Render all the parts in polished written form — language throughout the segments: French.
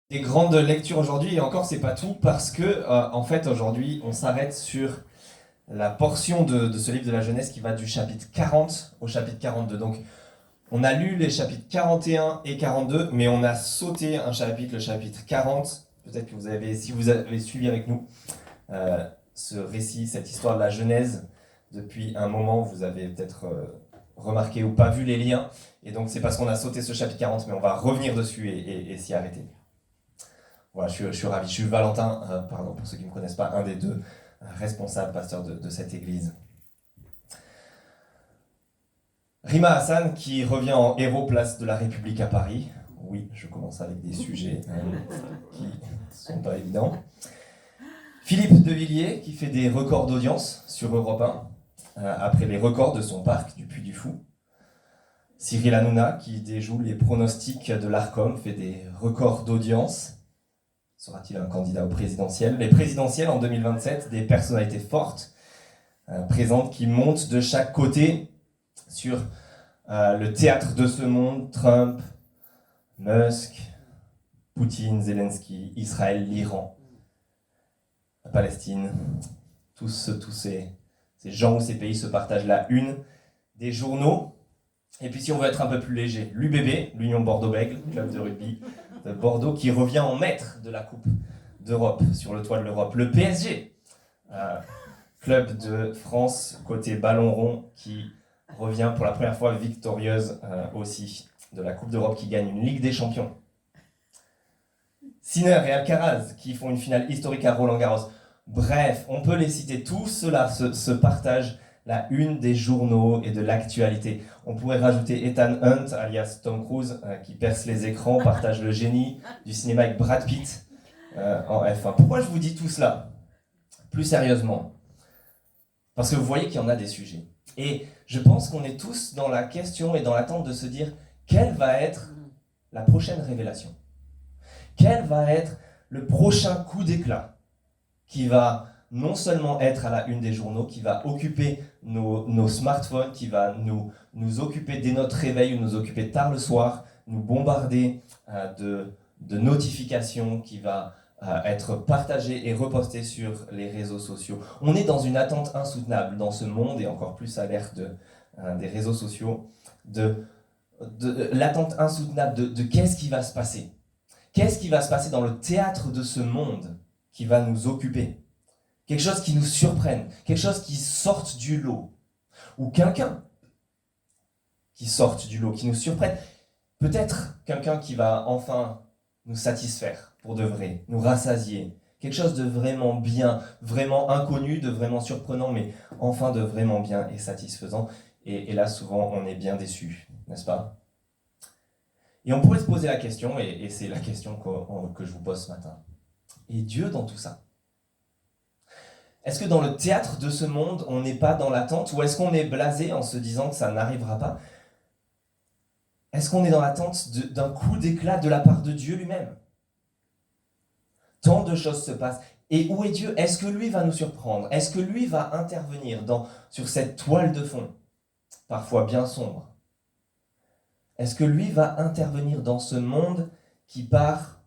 Des grandes lectures aujourd'hui, et encore c'est pas tout, parce que en fait aujourd'hui on s'arrête sur la portion de ce livre de la Genèse qui va du chapitre 40 au chapitre 42. Donc on a lu les chapitres 41 et 42, mais on a sauté un chapitre, le chapitre 40. Peut-être que vous avez, si vous avez suivi avec nous ce récit, cette histoire de la Genèse, depuis un moment, vous avez peut-être remarqué ou pas vu les liens. Et donc c'est parce qu'on a sauté ce chapitre 40, mais on va revenir dessus et s'y arrêter. Voilà, je suis ravi. Je suis Valentin, pardon, pour ceux qui ne me connaissent pas, un des deux responsables, pasteurs de cette église. Rima Hassan, qui revient en héros place de la République à Paris. Oui, je commence avec des sujets qui ne sont pas évidents. Philippe Devilliers, qui fait des records d'audience sur Europe 1, après les records de son parc du Puy du Fou. Cyril Hanouna, qui déjoue les pronostics de l'Arcom, fait des records d'audience. Sera-t-il un candidat au présidentiel? Les présidentielles en 2027, des personnalités fortes présentes qui montent de chaque côté sur le théâtre de ce monde. Trump, Musk, Poutine, Zelensky, Israël, l'Iran, la Palestine. Tous ces gens ou ces pays se partagent la une des journaux. Et puis si on veut être un peu plus léger, l'UBB, l'Union Bordeaux-Bègles, club de rugby de Bordeaux, qui revient en maître de la Coupe d'Europe, sur le toit de l'Europe. Le PSG, club de France, côté ballon rond, qui revient pour la première fois victorieuse aussi de la Coupe d'Europe, qui gagne une Ligue des Champions. Sinner et Alcaraz, qui font une finale historique à Roland-Garros. Bref, on peut les citer, tous ceux-là se partagent la une des journaux et de l'actualité. On pourrait rajouter Ethan Hunt, alias Tom Cruise, qui perce les écrans, partage le génie du cinéma avec Brad Pitt en F1. Pourquoi je vous dis tout cela? Plus sérieusement, parce que vous voyez qu'il y en a des sujets. Et je pense qu'on est tous dans la question et dans l'attente de se dire quelle va être la prochaine révélation? Quel va être le prochain coup d'éclat qui va non seulement être à la une des journaux, qui va occuper nos smartphones, qui va nous occuper dès notre réveil ou nous occuper tard le soir, nous bombarder de notifications, qui va être partagé et reposté sur les réseaux sociaux. On est dans une attente insoutenable dans ce monde, et encore plus à l'ère des réseaux sociaux, de l'attente insoutenable de qu'est-ce qui va se passer. Qu'est-ce qui va se passer dans le théâtre de ce monde qui va nous occuper? Quelque chose qui nous surprenne, quelque chose qui sorte du lot, ou quelqu'un qui sorte du lot, qui nous surprenne. Peut-être quelqu'un qui va enfin nous satisfaire pour de vrai, nous rassasier. Quelque chose de vraiment bien, vraiment inconnu, de vraiment surprenant, mais enfin de vraiment bien et satisfaisant. Et là, souvent, on est bien déçu, n'est-ce pas? Et on pourrait se poser la question, et c'est la question que je vous pose ce matin. Et Dieu dans tout ça? Est-ce que dans le théâtre de ce monde, on n'est pas dans l'attente, ou est-ce qu'on est blasé en se disant que ça n'arrivera pas? Est-ce qu'on est dans l'attente d'un coup d'éclat de la part de Dieu lui-même? Tant de choses se passent. Et où est Dieu? Est-ce que lui va nous surprendre? Est-ce que lui va intervenir sur cette toile de fond, parfois bien sombre? Est-ce que lui va intervenir dans ce monde qui part,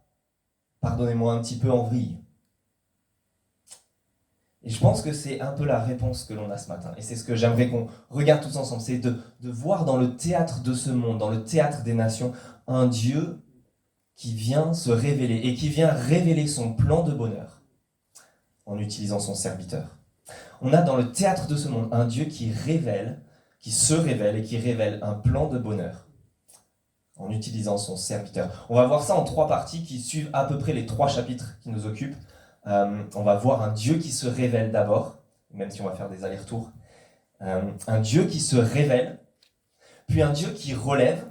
pardonnez-moi, un petit peu en vrille? Et je pense que c'est un peu la réponse que l'on a ce matin. Et c'est ce que j'aimerais qu'on regarde tous ensemble. C'est de voir dans le théâtre de ce monde, dans le théâtre des nations, un Dieu qui vient se révéler et qui vient révéler son plan de bonheur en utilisant son serviteur. On a dans le théâtre de ce monde un Dieu qui révèle, qui se révèle et qui révèle un plan de bonheur en utilisant son serviteur. On va voir ça en 3 parties qui suivent à peu près les 3 chapitres qui nous occupent. On va voir un Dieu qui se révèle d'abord, même si on va faire des allers-retours. Un Dieu qui se révèle, puis un Dieu qui relève,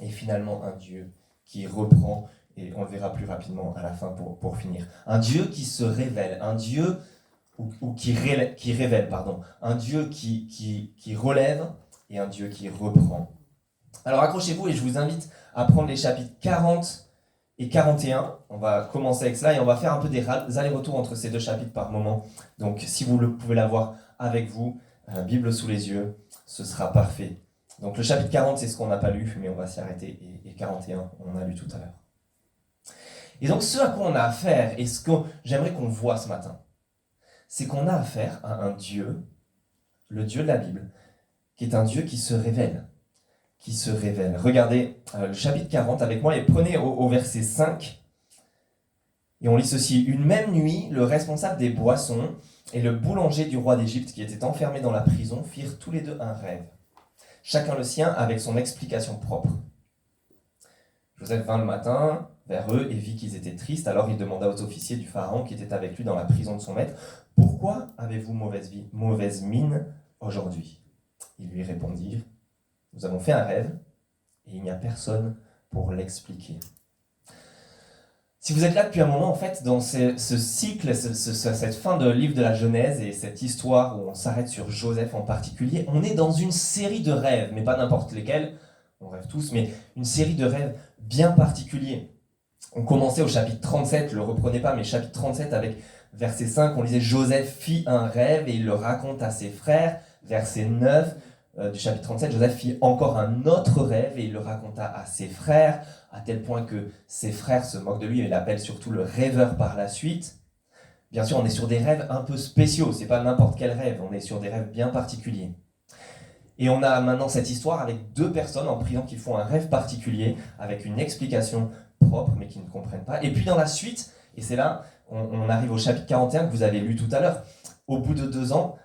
et finalement un Dieu qui reprend, et on le verra plus rapidement à la fin pour finir. Un Dieu qui se révèle, un Dieu qui révèle, un Dieu qui relève, et un Dieu qui reprend. Alors accrochez-vous et je vous invite à prendre les chapitres 40 et 41, on va commencer avec cela et on va faire un peu des allers-retours entre ces 2 chapitres par moment. Donc si vous pouvez l'avoir avec vous, Bible sous les yeux, ce sera parfait. Donc le chapitre 40, c'est ce qu'on n'a pas lu, mais on va s'y arrêter, et 41, on a lu tout à l'heure. Et donc ce à quoi on a affaire, et ce que j'aimerais qu'on voit ce matin, c'est qu'on a affaire à un Dieu, le Dieu de la Bible, qui est un Dieu qui se révèle. Qui se révèle. Regardez le chapitre 40 avec moi et prenez au verset 5. Et on lit ceci. Une même nuit, le responsable des boissons et le boulanger du roi d'Égypte, qui était enfermé dans la prison, firent tous les deux un rêve. Chacun le sien avec son explication propre. Joseph vint le matin vers eux et vit qu'ils étaient tristes. Alors il demanda aux officiers du Pharaon qui étaient avec lui dans la prison de son maître, « Pourquoi avez-vous mauvaise mine aujourd'hui ?» Ils lui répondirent, « Nous avons fait un rêve et il n'y a personne pour l'expliquer. » Si vous êtes là depuis un moment, en fait, dans ce cycle, cette fin de livre de la Genèse et cette histoire où on s'arrête sur Joseph en particulier, on est dans une série de rêves, mais pas n'importe lesquels, on rêve tous, mais une série de rêves bien particuliers. On commençait au chapitre 37, je ne le reprenez pas, mais chapitre 37 avec verset 5, on lisait « Joseph fit un rêve et il le raconte à ses frères ». Verset 9 du chapitre 37, Joseph fit encore un autre rêve et il le raconta à ses frères, à tel point que ses frères se moquent de lui et l'appellent surtout le rêveur par la suite. Bien sûr, on est sur des rêves un peu spéciaux, c'est pas n'importe quel rêve, on est sur des rêves bien particuliers. Et on a maintenant cette histoire avec deux personnes en prison qui font un rêve particulier, avec une explication propre, mais qui ne comprennent pas. Et puis dans la suite, et c'est là, on arrive au chapitre 41 que vous avez lu tout à l'heure, au bout de 2 ans,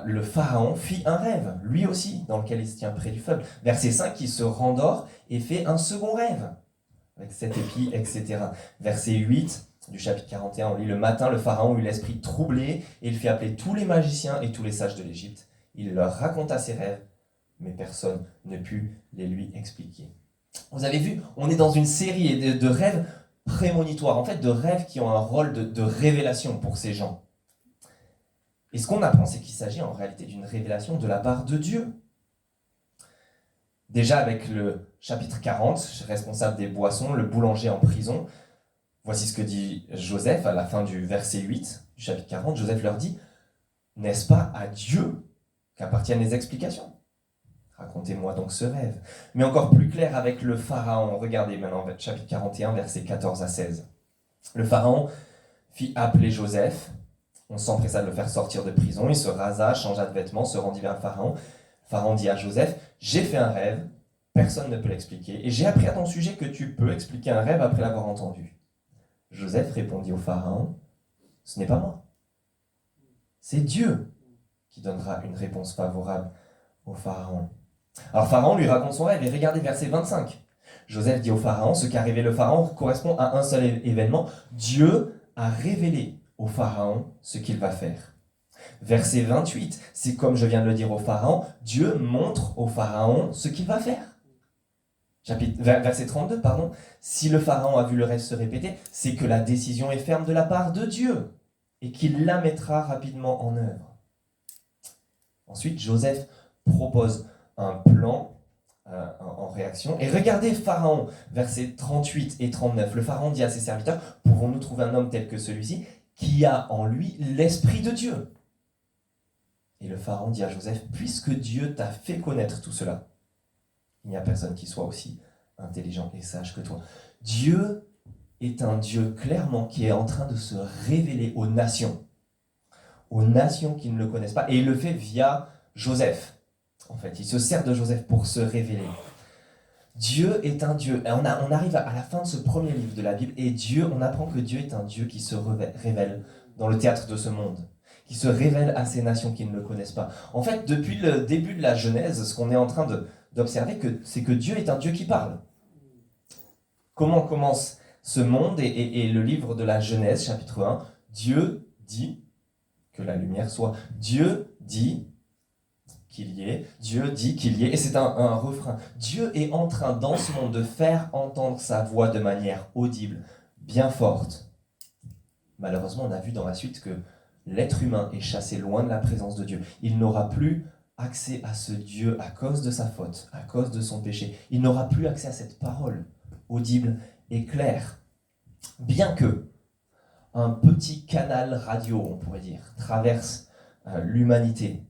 le Pharaon fit un rêve, lui aussi, dans lequel il se tient près du feu. Verset 5, il se rendort et fait un second rêve, avec 7 épis, etc. Verset 8 du chapitre 41, on lit « Le matin, le Pharaon eut l'esprit troublé, et il fit appeler tous les magiciens et tous les sages de l'Égypte. Il leur raconta ses rêves, mais personne ne put les lui expliquer. » Vous avez vu, on est dans une série de rêves prémonitoires, en fait de rêves qui ont un rôle de révélation pour ces gens. Et ce qu'on apprend, c'est qu'il s'agit en réalité d'une révélation de la part de Dieu. Déjà avec le chapitre 40, responsable des boissons, le boulanger en prison, voici ce que dit Joseph à la fin du verset 8 du chapitre 40. Joseph leur dit, « N'est-ce pas à Dieu qu'appartiennent les explications ? Racontez-moi donc ce rêve. » Mais encore plus clair avec le Pharaon. Regardez maintenant chapitre 41, versets 14 à 16. Le Pharaon fit appeler Joseph. On s'empressa de le faire sortir de prison. Il se rasa, changea de vêtements, se rendit vers le Pharaon. Pharaon dit à Joseph, « J'ai fait un rêve, personne ne peut l'expliquer, et j'ai appris à ton sujet que tu peux expliquer un rêve après l'avoir entendu. » Joseph répondit au Pharaon, « Ce n'est pas moi. C'est Dieu qui donnera une réponse favorable au Pharaon. » Alors Pharaon lui raconte son rêve, et regardez verset 25. Joseph dit au Pharaon, ce qu'a révélé le Pharaon correspond à un seul événement. Dieu a révélé au Pharaon ce qu'il va faire. Verset 28, c'est comme je viens de le dire au Pharaon, Dieu montre au Pharaon ce qu'il va faire. Verset 32, pardon, si le Pharaon a vu le rêve se répéter, c'est que la décision est ferme de la part de Dieu et qu'il la mettra rapidement en œuvre. Ensuite, Joseph propose un plan en réaction. Et regardez Pharaon, versets 38 et 39. Le Pharaon dit à ses serviteurs, « Pouvons-nous trouver un homme tel que celui-ci qui a en lui l'Esprit de Dieu ?» Et le Pharaon dit à Joseph, « Puisque Dieu t'a fait connaître tout cela, il n'y a personne qui soit aussi intelligent et sage que toi. » Dieu est un Dieu clairement qui est en train de se révéler aux nations qui ne le connaissent pas. Et il le fait via Joseph. En fait, il se sert de Joseph pour se révéler. Dieu est un Dieu. Et on arrive à la fin de ce premier livre de la Bible, et on apprend que Dieu est un Dieu qui se révèle dans le théâtre de ce monde, qui se révèle à ces nations qui ne le connaissent pas. En fait, depuis le début de la Genèse, ce qu'on est en train d'observer, c'est que Dieu est un Dieu qui parle. Comment commence ce monde et le livre de la Genèse, chapitre 1, Dieu dit que la lumière soit. Dieu dit qu'il y ait. Dieu dit qu'il y ait. Et c'est un refrain. Dieu est en train, dans ce monde, de faire entendre sa voix de manière audible, bien forte. Malheureusement, on a vu dans la suite que l'être humain est chassé loin de la présence de Dieu. Il n'aura plus accès à ce Dieu à cause de sa faute, à cause de son péché. Il n'aura plus accès à cette parole audible et claire. Bien que un petit canal radio, on pourrait dire, traverse l'humanité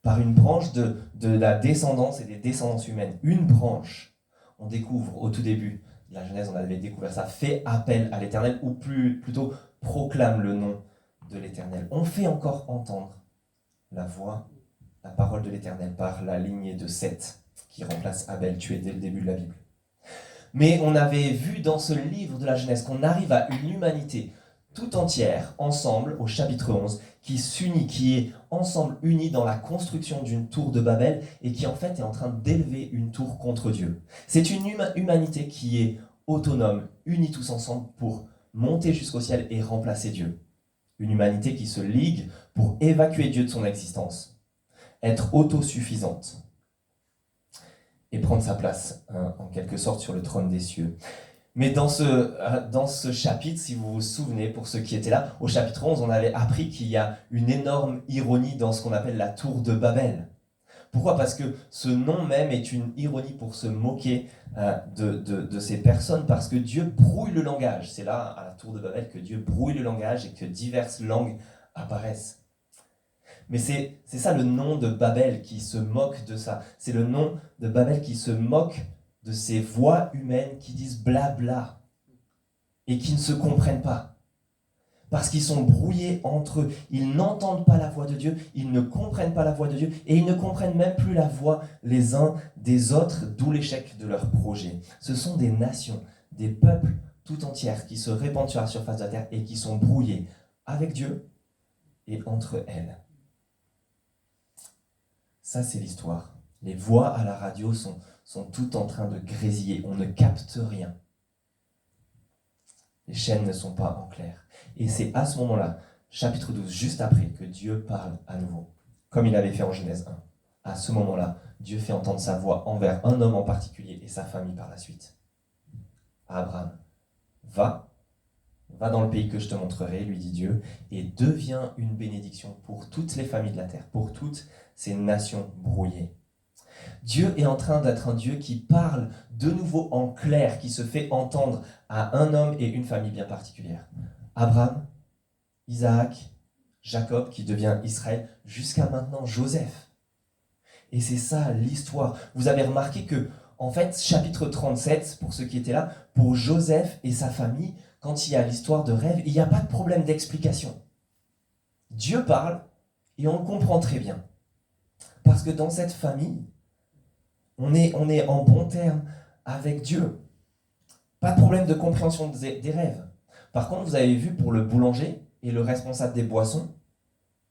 par une branche de la descendance et des descendances humaines. Une branche, on découvre au tout début la Genèse, on avait découvert ça, fait appel à l'Éternel, ou plutôt proclame le nom de l'Éternel. On fait encore entendre la voix, la parole de l'Éternel par la lignée de Seth, qui remplace Abel, tué dès le début de la Bible. Mais on avait vu dans ce livre de la Genèse qu'on arrive à une humanité tout entière, ensemble, au chapitre 11, qui s'unit, qui est ensemble unie dans la construction d'une tour de Babel et qui en fait est en train d'élever une tour contre Dieu. C'est une humanité qui est autonome, unie tous ensemble pour monter jusqu'au ciel et remplacer Dieu. Une humanité qui se ligue pour évacuer Dieu de son existence, être autosuffisante et prendre sa place, en quelque sorte, sur le trône des cieux. Mais dans ce chapitre, si vous vous souvenez, pour ceux qui étaient là, au chapitre 11, on avait appris qu'il y a une énorme ironie dans ce qu'on appelle la tour de Babel. Pourquoi ? Parce que ce nom même est une ironie pour se moquer de ces personnes, parce que Dieu brouille le langage. C'est là, à la tour de Babel, que Dieu brouille le langage et que diverses langues apparaissent. Mais c'est ça le nom de Babel qui se moque de ça. C'est le nom de Babel qui se moque de ces voix humaines qui disent blabla et qui ne se comprennent pas. Parce qu'ils sont brouillés entre eux. Ils n'entendent pas la voix de Dieu, ils ne comprennent pas la voix de Dieu et ils ne comprennent même plus la voix les uns des autres, d'où l'échec de leur projet. Ce sont des nations, des peuples tout entières qui se répandent sur la surface de la terre et qui sont brouillés avec Dieu et entre elles. Ça, c'est l'histoire. Les voix à la radio sont toutes en train de grésiller. On ne capte rien. Les chaînes ne sont pas en clair. Et c'est à ce moment-là, chapitre 12, juste après, que Dieu parle à nouveau, comme il avait fait en Genèse 1. À ce moment-là, Dieu fait entendre sa voix envers un homme en particulier et sa famille par la suite. Abraham, va dans le pays que je te montrerai, lui dit Dieu, et deviens une bénédiction pour toutes les familles de la terre, pour toutes ces nations brouillées. Dieu est en train d'être un Dieu qui parle de nouveau en clair, qui se fait entendre à un homme et une famille bien particulière. Abraham, Isaac, Jacob, qui devient Israël, jusqu'à maintenant Joseph. Et c'est ça l'histoire. Vous avez remarqué que, en fait, chapitre 37, pour ceux qui étaient là, pour Joseph et sa famille, quand il y a l'histoire de rêve, il n'y a pas de problème d'explication. Dieu parle et on le comprend très bien. Parce que dans cette famille, on est en bon terme avec Dieu. Pas de problème de compréhension des rêves. Par contre, vous avez vu pour le boulanger et le responsable des boissons,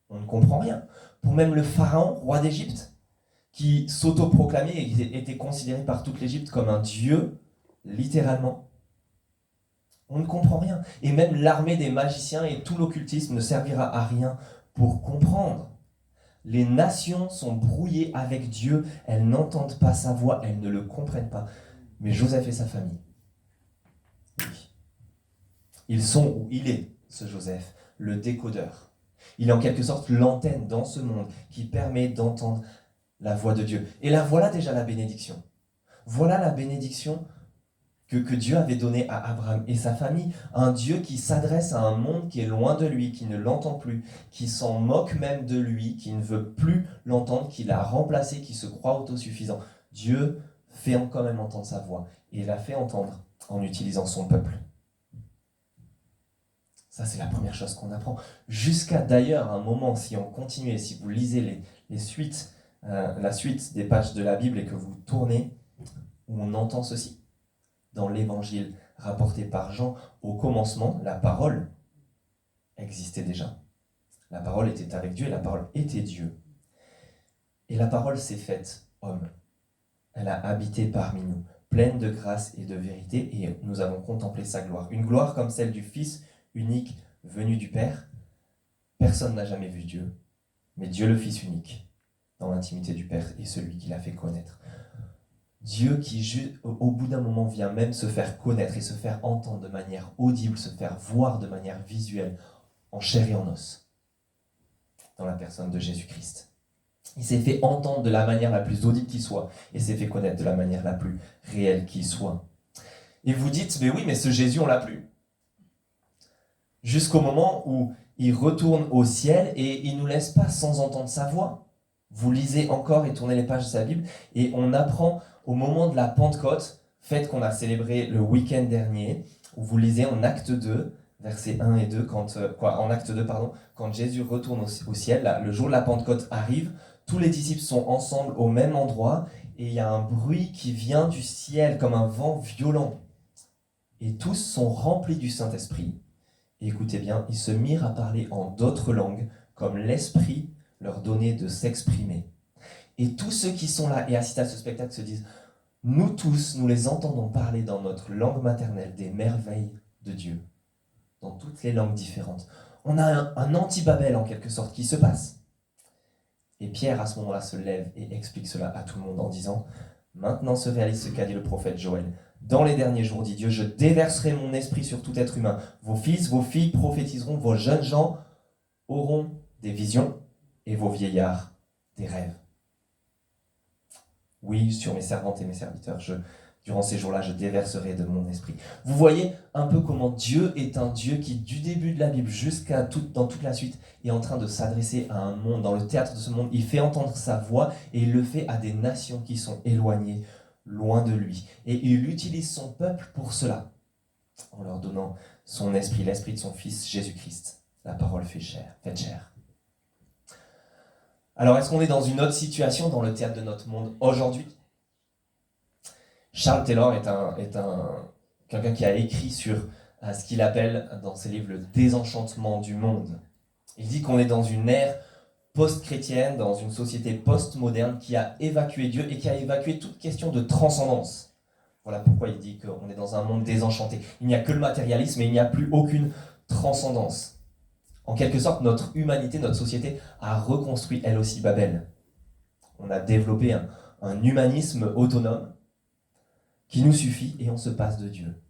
on ne comprend rien. Pour même le pharaon, roi d'Égypte, qui s'autoproclamait et était considéré par toute l'Égypte comme un dieu, littéralement, on ne comprend rien. Et même l'armée des magiciens et tout l'occultisme ne servira à rien pour comprendre. Les nations sont brouillées avec Dieu, elles n'entendent pas sa voix, elles ne le comprennent pas. Mais Joseph et sa famille, oui. Ils sont où il est, ce Joseph, le décodeur. Il est en quelque sorte l'antenne dans ce monde qui permet d'entendre la voix de Dieu. Et là, voilà déjà la bénédiction. Voilà la bénédiction que Dieu avait donnée à Abraham et sa famille. Un Dieu qui s'adresse à un monde qui est loin de lui, qui ne l'entend plus, qui s'en moque même de lui, qui ne veut plus l'entendre, qui l'a remplacé, qui se croit autosuffisant. Dieu fait quand même entendre sa voix. Et il l'a fait entendre en utilisant son peuple. Ça, c'est la première chose qu'on apprend. Jusqu'à d'ailleurs un moment, si on continue, si vous lisez la suite des pages de la Bible et que vous tournez, où on entend ceci. Dans l'évangile rapporté par Jean, au commencement, la parole existait déjà. La parole était avec Dieu et la parole était Dieu. Et la parole s'est faite homme. Elle a habité parmi nous, pleine de grâce et de vérité, et nous avons contemplé sa gloire. Une gloire comme celle du Fils unique venu du Père. Personne n'a jamais vu Dieu, mais Dieu le Fils unique, dans l'intimité du Père, est celui qui l'a fait connaître. Dieu qui, au bout d'un moment, vient même se faire connaître et se faire entendre de manière audible, se faire voir de manière visuelle, en chair et en os, dans la personne de Jésus-Christ. Il s'est fait entendre de la manière la plus audible qui soit, et s'est fait connaître de la manière la plus réelle qui soit. Et vous dites, mais oui, mais ce Jésus, on l'a plus. Jusqu'au moment où il retourne au ciel et il ne nous laisse pas sans entendre sa voix. Vous lisez encore et tournez les pages de sa Bible, et on apprend au moment de la Pentecôte, fête qu'on a célébrée le week-end dernier, où vous lisez en Acte 2, versets 1 et 2, en Acte 2, quand Jésus retourne au ciel, là, le jour de la Pentecôte arrive, tous les disciples sont ensemble au même endroit, et il y a un bruit qui vient du ciel comme un vent violent. Et tous sont remplis du Saint-Esprit. Et écoutez bien, ils se mirent à parler en d'autres langues, comme l'Esprit leur donnait de s'exprimer. Et tous ceux qui sont là et assistent à ce spectacle se disent, nous tous, nous les entendons parler dans notre langue maternelle des merveilles de Dieu, dans toutes les langues différentes. On a un anti-Babel en quelque sorte qui se passe. Et Pierre à ce moment-là se lève et explique cela à tout le monde en disant, maintenant se réalise ce qu'a dit le prophète Joël. Dans les derniers jours, dit Dieu, je déverserai mon esprit sur tout être humain. Vos fils, vos filles prophétiseront, vos jeunes gens auront des visions et vos vieillards des rêves. Oui, sur mes servantes et mes serviteurs, durant ces jours-là, je déverserai de mon esprit. Vous voyez un peu comment Dieu est un Dieu qui, du début de la Bible dans toute la suite, est en train de s'adresser à un monde, dans le théâtre de ce monde. Il fait entendre sa voix et il le fait à des nations qui sont éloignées, loin de lui. Et il utilise son peuple pour cela, en leur donnant son esprit, l'esprit de son Fils Jésus-Christ. La parole faite chair. Alors, est-ce qu'on est dans une autre situation dans le théâtre de notre monde aujourd'hui ? Charles Taylor est quelqu'un qui a écrit sur ce qu'il appelle dans ses livres le désenchantement du monde. Il dit qu'on est dans une ère post-chrétienne, dans une société post-moderne qui a évacué Dieu et qui a évacué toute question de transcendance. Voilà pourquoi il dit qu'on est dans un monde désenchanté. Il n'y a que le matérialisme et il n'y a plus aucune transcendance. En quelque sorte, notre humanité, notre société a reconstruit elle aussi Babel. On a développé un humanisme autonome qui nous suffit et on se passe de Dieu.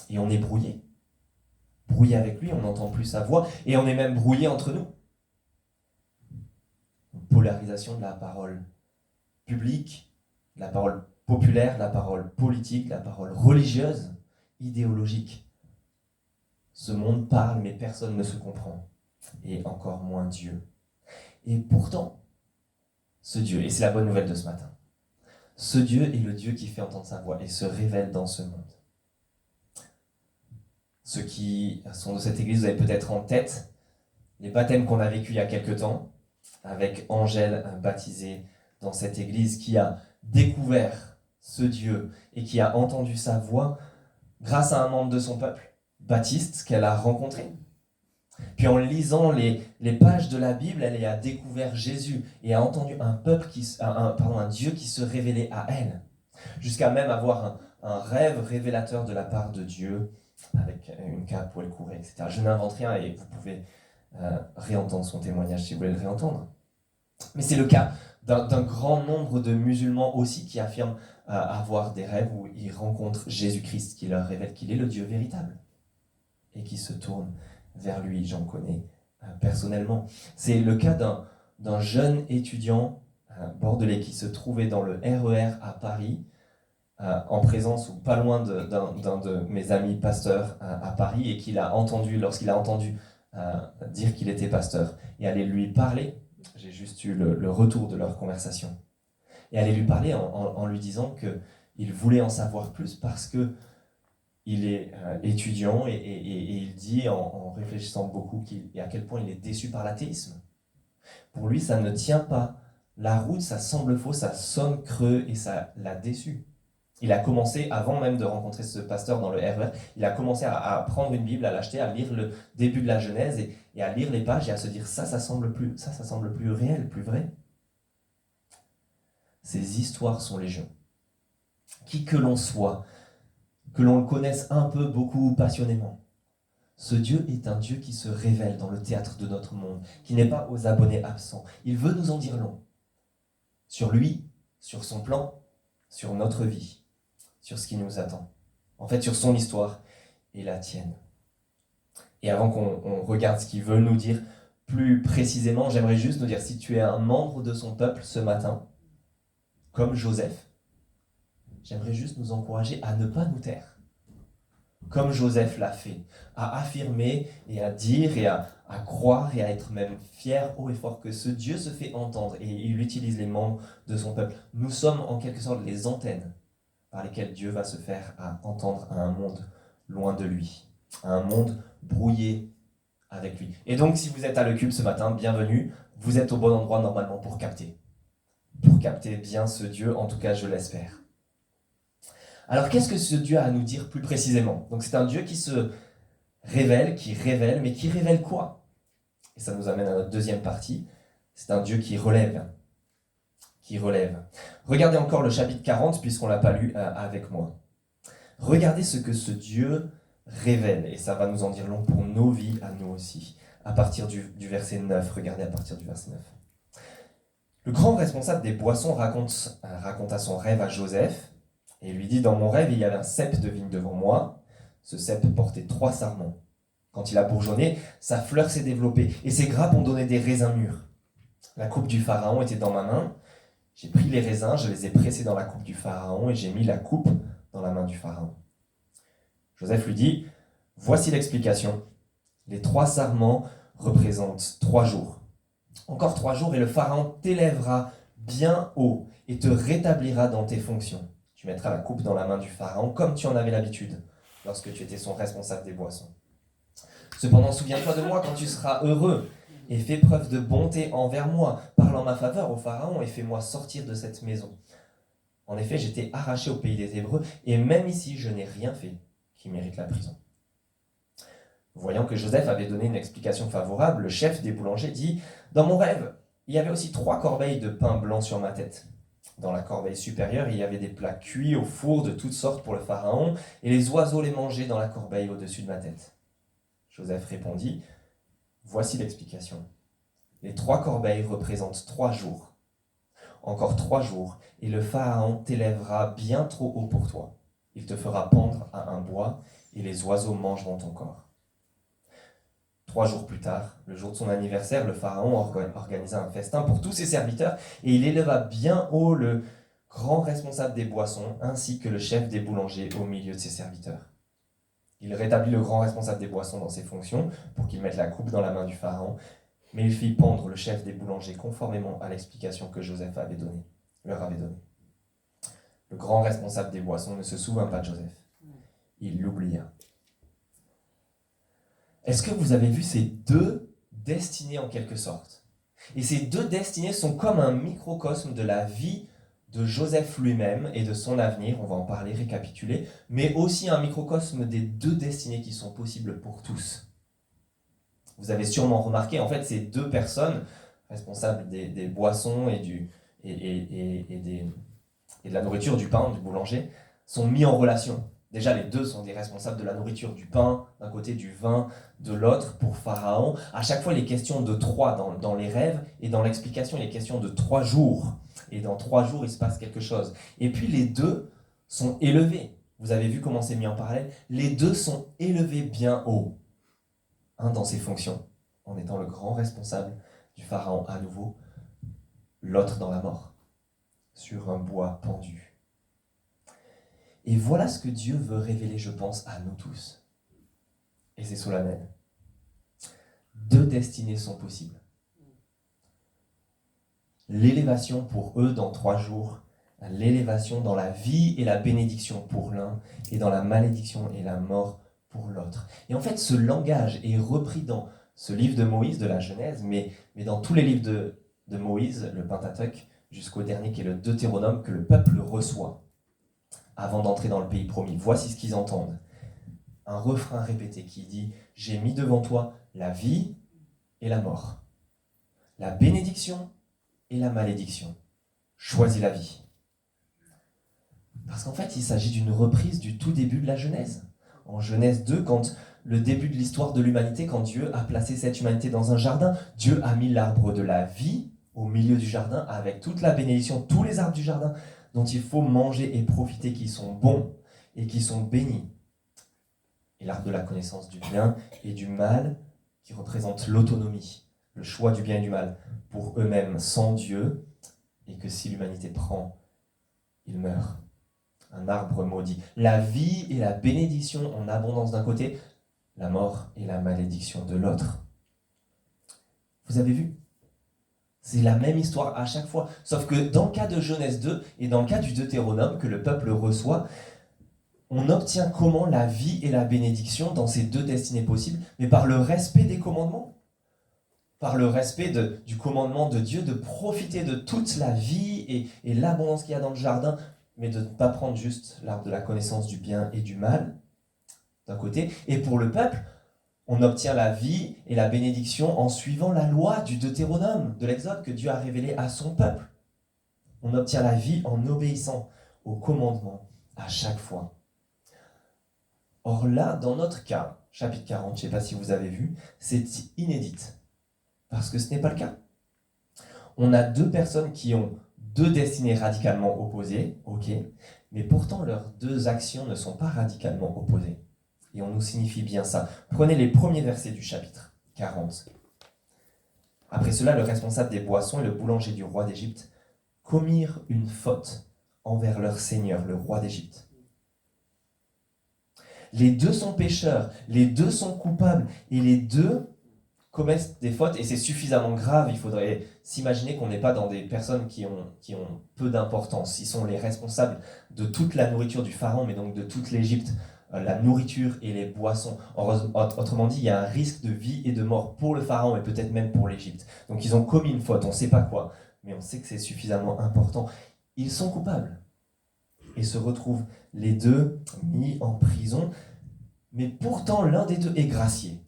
Et on est brouillé. Brouillé avec lui, on n'entend plus sa voix et on est même brouillé entre nous. Une polarisation de la parole publique, de la parole populaire, de la parole politique, de la parole religieuse, idéologique. Ce monde parle, mais personne ne se comprend. Et encore moins Dieu. Et pourtant, ce Dieu, et c'est la bonne nouvelle de ce matin, ce Dieu est le Dieu qui fait entendre sa voix et se révèle dans ce monde. Ceux qui sont de cette église, vous avez peut-être en tête les baptêmes qu'on a vécus il y a quelque temps, avec Angèle baptisée dans cette église, qui a découvert ce Dieu et qui a entendu sa voix grâce à un membre de son peuple, Baptiste, qu'elle a rencontré. Puis en lisant les pages de la Bible, elle a découvert Jésus et a entendu un Dieu qui se révélait à elle, jusqu'à même avoir un rêve révélateur de la part de Dieu, avec une cape où elle courait, etc. Je n'invente rien et vous pouvez réentendre son témoignage si vous voulez le réentendre. Mais c'est le cas d'un grand nombre de musulmans aussi qui affirment avoir des rêves où ils rencontrent Jésus-Christ, qui leur révèle qu'il est le Dieu véritable et qui se tournent vers lui. J'en connais personnellement. C'est le cas d'un jeune étudiant bordelais qui se trouvait dans le RER à Paris, en présence ou pas loin d'un de mes amis pasteurs à Paris, et lorsqu'il a entendu dire qu'il était pasteur, et aller lui parler, j'ai juste eu le retour de leur conversation, et aller lui parler en lui disant qu'il voulait en savoir plus parce que il est étudiant et il dit en réfléchissant beaucoup à quel point il est déçu par l'athéisme. Pour lui, ça ne tient pas la route, ça semble faux, ça sonne creux et ça l'a déçu. Il a commencé, avant même de rencontrer ce pasteur dans le RER, il a commencé à prendre une Bible, à l'acheter, à lire le début de la Genèse et à lire les pages et à se dire ça semble plus réel, plus vrai. Ces histoires sont légion. Qui que l'on soit, que l'on le connaisse un peu, beaucoup, passionnément, ce Dieu est un Dieu qui se révèle dans le théâtre de notre monde, qui n'est pas aux abonnés absents. Il veut nous en dire long sur lui, sur son plan, sur notre vie, sur ce qui nous attend. En fait, sur son histoire et la tienne. Et avant qu'on regarde ce qu'il veut nous dire plus précisément, j'aimerais juste nous dire, si tu es un membre de son peuple ce matin, comme Joseph, j'aimerais juste nous encourager à ne pas nous taire, comme Joseph l'a fait, à affirmer et à dire et à croire et à être même fier haut et fort que ce Dieu se fait entendre et il utilise les membres de son peuple. Nous sommes en quelque sorte les antennes par lesquels Dieu va se faire entendre à un monde loin de lui, à un monde brouillé avec lui. Et donc, si vous êtes à l'E-Cube ce matin, bienvenue, vous êtes au bon endroit normalement pour capter bien ce Dieu, en tout cas je l'espère. Alors qu'est-ce que ce Dieu a à nous dire plus précisément? Donc c'est un Dieu qui se révèle, mais qui révèle quoi? Et ça nous amène à notre deuxième partie, c'est un Dieu qui relève. Regardez encore le chapitre 40, puisqu'on ne l'a pas lu avec moi. Regardez ce que ce Dieu révèle, et ça va nous en dire long pour nos vies, à nous aussi. À partir du verset 9, regardez à partir du verset 9. Le grand responsable des boissons raconta son rêve à Joseph, et lui dit, dans mon rêve, il y avait un cep de vigne devant moi, ce cep portait 3 sarments. Quand il a bourgeonné, sa fleur s'est développée, et ses grappes ont donné des raisins mûrs. La coupe du pharaon était dans ma main, j'ai pris les raisins, je les ai pressés dans la coupe du pharaon, et j'ai mis la coupe dans la main du pharaon. Joseph lui dit, voici l'explication. Les 3 sarments représentent 3 jours. Encore 3 jours et le pharaon t'élèvera bien haut et te rétablira dans tes fonctions. Tu mettras la coupe dans la main du pharaon comme tu en avais l'habitude lorsque tu étais son responsable des boissons. Cependant, souviens-toi de moi quand tu seras heureux et fais preuve de bonté envers moi. Parle en ma faveur au pharaon et fais-moi sortir de cette maison. En effet, j'étais arraché au pays des Hébreux et même ici, je n'ai rien fait qui mérite la prison. Voyant que Joseph avait donné une explication favorable, le chef des boulangers dit « Dans mon rêve, il y avait aussi 3 corbeilles de pain blanc sur ma tête. Dans la corbeille supérieure, il y avait des plats cuits au four de toutes sortes pour le pharaon, et les oiseaux les mangeaient dans la corbeille au-dessus de ma tête. » Joseph répondit « Voici l'explication. Les 3 corbeilles représentent 3 jours. Encore 3 jours, et le pharaon t'élèvera bien trop haut pour toi. Il te fera pendre à un bois, et les oiseaux mangeront ton corps. » 3 jours plus tard, le jour de son anniversaire, le pharaon organisa un festin pour tous ses serviteurs et il éleva bien haut le grand responsable des boissons ainsi que le chef des boulangers au milieu de ses serviteurs. Il rétablit le grand responsable des boissons dans ses fonctions pour qu'il mette la coupe dans la main du pharaon, mais il fit pendre le chef des boulangers conformément à l'explication que Joseph leur avait donnée. Le grand responsable des boissons ne se souvint pas de Joseph. Il l'oublia. Est-ce que vous avez vu ces 2 destinées en quelque sorte? Et ces 2 destinées sont comme un microcosme de la vie de Joseph lui-même et de son avenir, on va en parler, récapituler, mais aussi un microcosme des 2 destinées qui sont possibles pour tous. Vous avez sûrement remarqué, en fait, ces 2 personnes, responsables des boissons et de la nourriture, du pain, du boulanger, sont mis en relation. Déjà, les 2 sont des responsables de la nourriture, du pain d'un côté, du vin de l'autre pour Pharaon. À chaque fois, il est question de 3 dans les rêves et dans l'explication, il est question de 3 jours. Et dans 3 jours, il se passe quelque chose. Et puis, les 2 sont élevés. Vous avez vu comment c'est mis en parallèle? Les 2 sont élevés bien haut. Un dans ses fonctions, en étant le grand responsable du Pharaon à nouveau, l'autre dans la mort, sur un bois pendu. Et voilà ce que Dieu veut révéler, je pense, à nous tous. Et c'est solennel. 2 destinées sont possibles. L'élévation pour eux dans 3 jours, l'élévation dans la vie et la bénédiction pour l'un, et dans la malédiction et la mort pour l'autre. Et en fait, ce langage est repris dans ce livre de Moïse, de la Genèse, mais dans tous les livres de Moïse, le Pentateuque, jusqu'au dernier qui est le Deutéronome, que le peuple reçoit avant d'entrer dans le pays promis. Voici ce qu'ils entendent. Un refrain répété qui dit « J'ai mis devant toi la vie et la mort, la bénédiction et la malédiction. Choisis la vie. » Parce qu'en fait, il s'agit d'une reprise du tout début de la Genèse. En Genèse 2, quand le début de l'histoire de l'humanité, quand Dieu a placé cette humanité dans un jardin, Dieu a mis l'arbre de la vie au milieu du jardin avec toute la bénédiction, tous les arbres du jardin dont il faut manger et profiter, qui sont bons et qui sont bénis. Et l'arbre de la connaissance du bien et du mal, qui représente l'autonomie, le choix du bien et du mal pour eux-mêmes sans Dieu, et que si l'humanité prend, il meurt. Un arbre maudit. La vie et la bénédiction en abondance d'un côté, la mort et la malédiction de l'autre. Vous avez vu? C'est la même histoire à chaque fois. Sauf que dans le cas de Genèse 2 et dans le cas du Deutéronome que le peuple reçoit, on obtient comment la vie et la bénédiction dans ces deux destinées possibles, mais par le respect des commandements. Par le respect du commandement de Dieu de profiter de toute la vie et l'abondance qu'il y a dans le jardin, mais de ne pas prendre juste l'arbre de la connaissance du bien et du mal, d'un côté. Et pour le peuple, on obtient la vie et la bénédiction en suivant la loi du Deutéronome, de l'Exode que Dieu a révélé à son peuple. On obtient la vie en obéissant aux commandements à chaque fois. Or là, dans notre cas, chapitre 40, je ne sais pas si vous avez vu, c'est inédite. Parce que ce n'est pas le cas. On a deux personnes qui ont deux destinées radicalement opposées, ok, mais pourtant leurs deux actions ne sont pas radicalement opposées. Et on nous signifie bien ça. Prenez les premiers versets du chapitre 40. Après cela, le responsable des boissons et le boulanger du roi d'Égypte commirent une faute envers leur seigneur, le roi d'Égypte. Les deux sont pécheurs, les deux sont coupables, et les deux commettent des fautes, et c'est suffisamment grave, il faudrait s'imaginer qu'on n'est pas dans des personnes qui ont peu d'importance. Ils sont les responsables de toute la nourriture du pharaon, mais donc de toute l'Égypte, la nourriture et les boissons. Autrement dit, il y a un risque de vie et de mort pour le pharaon, et peut-être même pour l'Égypte. Donc ils ont commis une faute, on ne sait pas quoi, mais on sait que c'est suffisamment important. Ils sont coupables, et se retrouvent les deux mis en prison, mais pourtant l'un des deux est gracié.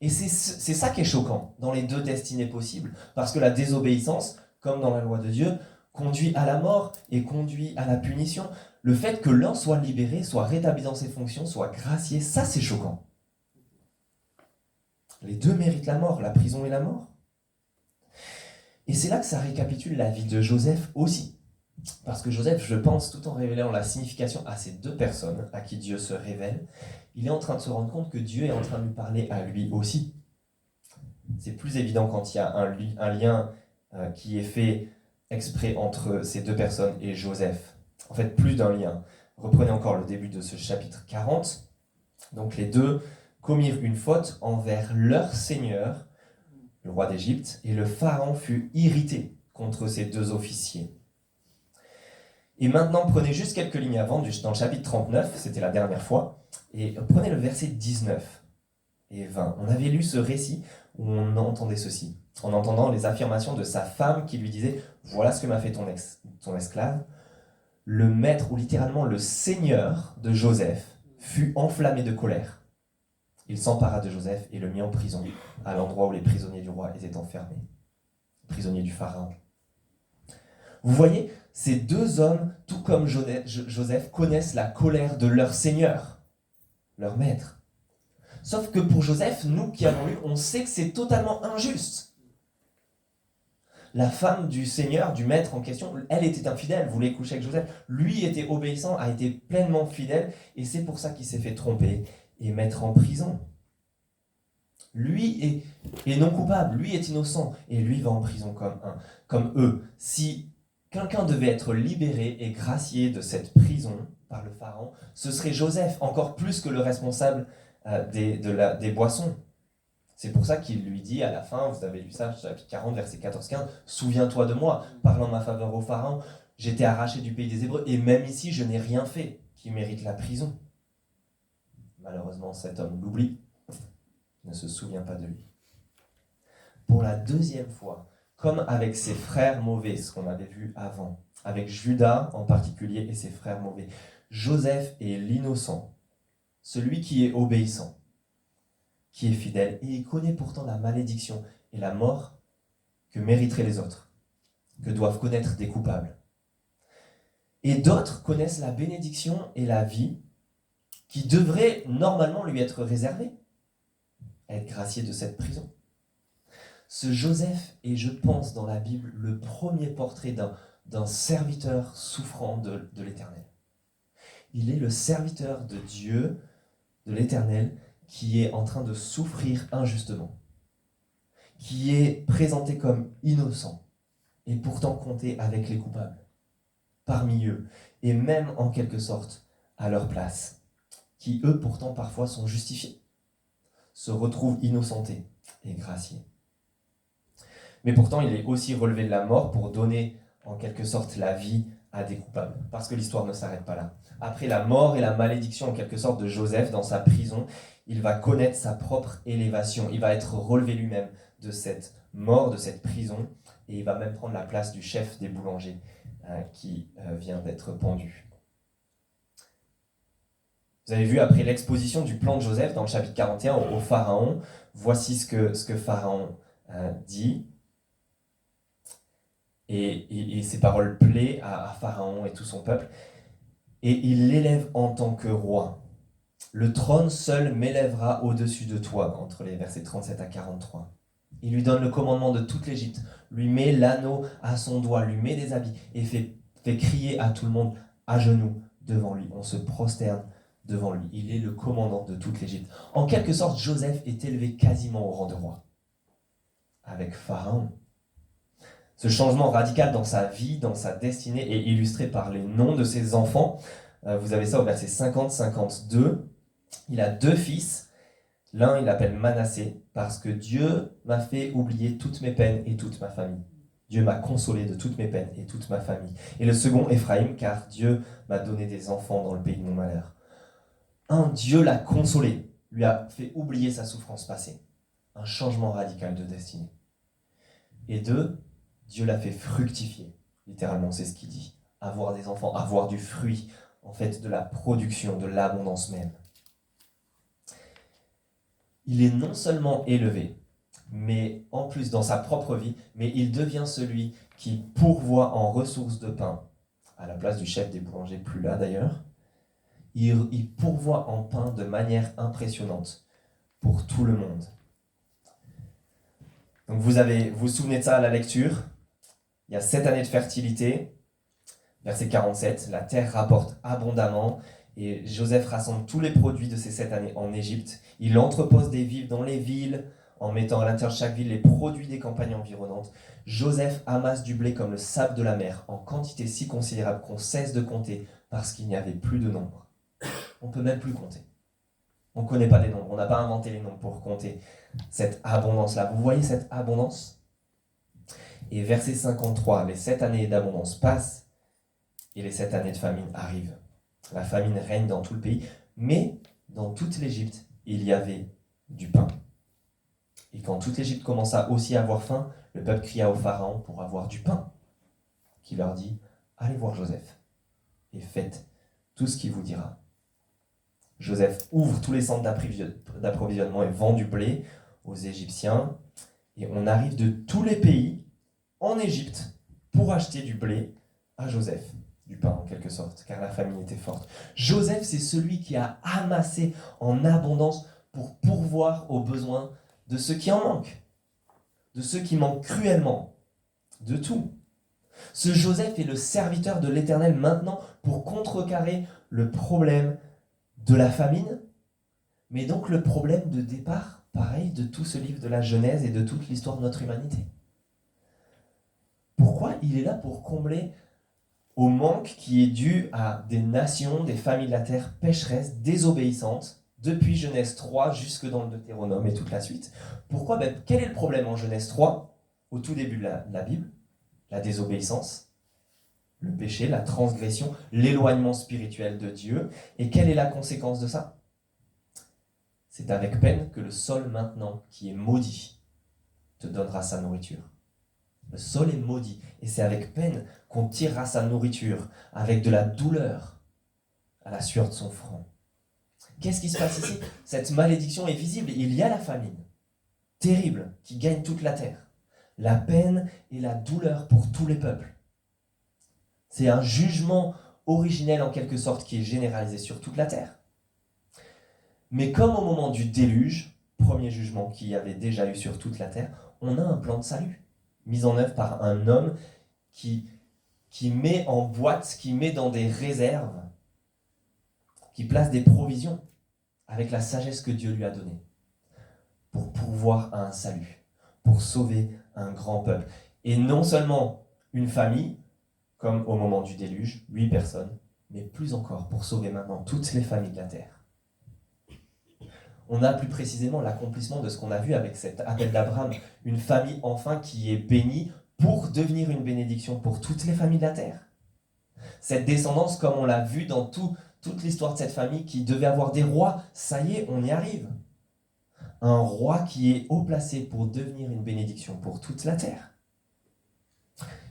Et c'est ça qui est choquant dans les deux destinées possibles, parce que la désobéissance, comme dans la loi de Dieu, conduit à la mort et conduit à la punition. Le fait que l'un soit libéré, soit rétabli dans ses fonctions, soit gracié, ça c'est choquant. Les deux méritent la mort, la prison et la mort. Et c'est là que ça récapitule la vie de Joseph aussi. Parce que Joseph, je pense, tout en révélant la signification à ces deux personnes à qui Dieu se révèle, il est en train de se rendre compte que Dieu est en train de lui parler à lui aussi. C'est plus évident quand il y a un lien qui est fait exprès entre ces deux personnes et Joseph. En fait, plus d'un lien. Reprenez encore le début de ce chapitre 40. Donc les deux commirent une faute envers leur seigneur, le roi d'Égypte, et le pharaon fut irrité contre ces deux officiers. Et maintenant, prenez juste quelques lignes avant, dans le chapitre 39, c'était la dernière fois, et prenez le verset 19 et 20. On avait lu ce récit où on entendait ceci, en entendant les affirmations de sa femme qui lui disait « Voilà ce que m'a fait ton esclave ». Le maître, ou littéralement le seigneur de Joseph, fut enflammé de colère. Il s'empara de Joseph et le mit en prison, à l'endroit où les prisonniers du roi étaient enfermés, prisonniers du pharaon. Vous voyez, ces deux hommes, tout comme Joseph, connaissent la colère de leur seigneur, leur maître. Sauf que pour Joseph, nous qui avons lu, on sait que c'est totalement injuste. La femme du seigneur, du maître en question, elle était infidèle, voulait coucher avec Joseph. Lui était obéissant, a été pleinement fidèle, et c'est pour ça qu'il s'est fait tromper et mettre en prison. Lui est non coupable, lui est innocent, et lui va en prison comme eux. Si quelqu'un devait être libéré et gracié de cette prison par le pharaon, ce serait Joseph, encore plus que le responsable des boissons. C'est pour ça qu'il lui dit à la fin, vous avez lu ça, chapitre 40, verset 14-15, « Souviens-toi de moi, parlant ma faveur au pharaon, j'étais arraché du pays des Hébreux, et même ici, je n'ai rien fait qui mérite la prison. » Malheureusement, cet homme l'oublie, ne se souvient pas de lui. Pour la deuxième fois, comme avec ses frères mauvais, ce qu'on avait vu avant, avec Judas en particulier et ses frères mauvais, Joseph est l'innocent, celui qui est obéissant, qui est fidèle, et il connaît pourtant la malédiction et la mort que mériteraient les autres, que doivent connaître des coupables. Et d'autres connaissent la bénédiction et la vie qui devraient normalement lui être réservées, être gracié de cette prison. Ce Joseph est, je pense, dans la Bible, le premier portrait d'un serviteur souffrant de l'Éternel. Il est le serviteur de Dieu, de l'Éternel, qui est en train de souffrir injustement, qui est présenté comme innocent, et pourtant compté avec les coupables, parmi eux, et même en quelque sorte à leur place, qui eux pourtant parfois sont justifiés, se retrouvent innocentés et graciés. Mais pourtant, il est aussi relevé de la mort pour donner en quelque sorte la vie à des coupables. Parce que l'histoire ne s'arrête pas là. Après la mort et la malédiction en quelque sorte de Joseph dans sa prison, il va connaître sa propre élévation. Il va être relevé lui-même de cette mort, de cette prison, et il va même prendre la place du chef des boulangers qui vient d'être pendu. Vous avez vu, après l'exposition du plan de Joseph dans le chapitre 41 au Pharaon, voici ce que Pharaon dit. Et ces paroles plaisent à Pharaon et tout son peuple. Et il l'élève en tant que roi. Le trône seul m'élèvera au-dessus de toi, entre les versets 37 à 43. Il lui donne le commandement de toute l'Égypte, lui met l'anneau à son doigt, lui met des habits et fait crier à tout le monde à genoux devant lui. On se prosterne devant lui. Il est le commandant de toute l'Égypte. En quelque sorte, Joseph est élevé quasiment au rang de roi, avec Pharaon. Ce changement radical dans sa vie, dans sa destinée, est illustré par les noms de ses enfants. Vous avez ça au verset 50-52. Il a 2 fils. L'un, il l'appelle Manassé, parce que Dieu m'a fait oublier toutes mes peines et toute ma famille. Dieu m'a consolé de toutes mes peines et toute ma famille. Et le second, Éphraïm, car Dieu m'a donné des enfants dans le pays de mon malheur. Dieu l'a consolé, lui a fait oublier sa souffrance passée. Un changement radical de destinée. Et 2, Dieu l'a fait fructifier. Littéralement, c'est ce qu'il dit. Avoir des enfants, avoir du fruit, en fait, de la production, de l'abondance même. Il est non seulement élevé, mais en plus dans sa propre vie, mais il devient celui qui pourvoit en ressources de pain, à la place du chef des boulangers, plus là d'ailleurs. Il pourvoit en pain de manière impressionnante pour tout le monde. Donc vous vous souvenez de ça à la lecture. Il y a 7 années de fertilité, verset 47, la terre rapporte abondamment, et Joseph rassemble tous les produits de ces 7 années en Égypte. Il entrepose des vivres dans les villes, en mettant à l'intérieur de chaque ville les produits des campagnes environnantes. Joseph amasse du blé comme le sable de la mer, en quantité si considérable qu'on cesse de compter, parce qu'il n'y avait plus de nombre. On ne peut même plus compter. On ne connaît pas les nombres, on n'a pas inventé les nombres pour compter cette abondance-là. Vous voyez cette abondance ? Et verset 53, les 7 années d'abondance passent et les 7 années de famine arrivent. La famine règne dans tout le pays, mais dans toute l'Égypte, il y avait du pain. Et quand toute l'Égypte commença aussi à avoir faim, le peuple cria au Pharaon pour avoir du pain, qui leur dit « Allez voir Joseph et faites tout ce qu'il vous dira. » Joseph ouvre tous les centres d'approvisionnement et vend du blé aux Égyptiens. Et on arrive de tous les pays en Égypte pour acheter du blé à Joseph, du pain en quelque sorte, car la famine était forte. Joseph, c'est celui qui a amassé en abondance pour pourvoir aux besoins de ceux qui en manquent, de ceux qui manquent cruellement, de tout. Ce Joseph est le serviteur de l'Éternel maintenant pour contrecarrer le problème de la famine, mais donc le problème de départ, pareil, de tout ce livre de la Genèse et de toute l'histoire de notre humanité. Pourquoi il est là pour combler au manque qui est dû à des nations, des familles de la terre pécheresses, désobéissantes, depuis Genèse 3 jusque dans le Deutéronome et toute la suite. Pourquoi ? Quel est le problème en Genèse 3, au tout début de la Bible ? La désobéissance, le péché, la transgression, l'éloignement spirituel de Dieu. Et quelle est la conséquence de ça ? C'est avec peine que le sol maintenant, qui est maudit, te donnera sa nourriture. Le sol est maudit, et c'est avec peine qu'on tirera sa nourriture, avec de la douleur à la sueur de son front. Qu'est-ce qui se passe ici ? Cette malédiction est visible, il y a la famine, terrible, qui gagne toute la terre. La peine et la douleur pour tous les peuples. C'est un jugement originel en quelque sorte qui est généralisé sur toute la terre. Mais comme au moment du déluge, premier jugement qu'il y avait déjà eu sur toute la terre, on a un plan de salut, mis en œuvre par un homme qui met en boîte, qui met dans des réserves, qui place des provisions avec la sagesse que Dieu lui a donnée pour pourvoir à un salut, pour sauver un grand peuple. Et non seulement une famille, comme au moment du déluge, 8 personnes, mais plus encore pour sauver maintenant toutes les familles de la terre. On a plus précisément l'accomplissement de ce qu'on a vu avec cet appel d'Abraham, une famille enfin qui est bénie pour devenir une bénédiction pour toutes les familles de la terre. Cette descendance, comme on l'a vu dans toute l'histoire de cette famille qui devait avoir des rois, ça y est, on y arrive. Un roi qui est haut placé pour devenir une bénédiction pour toute la terre,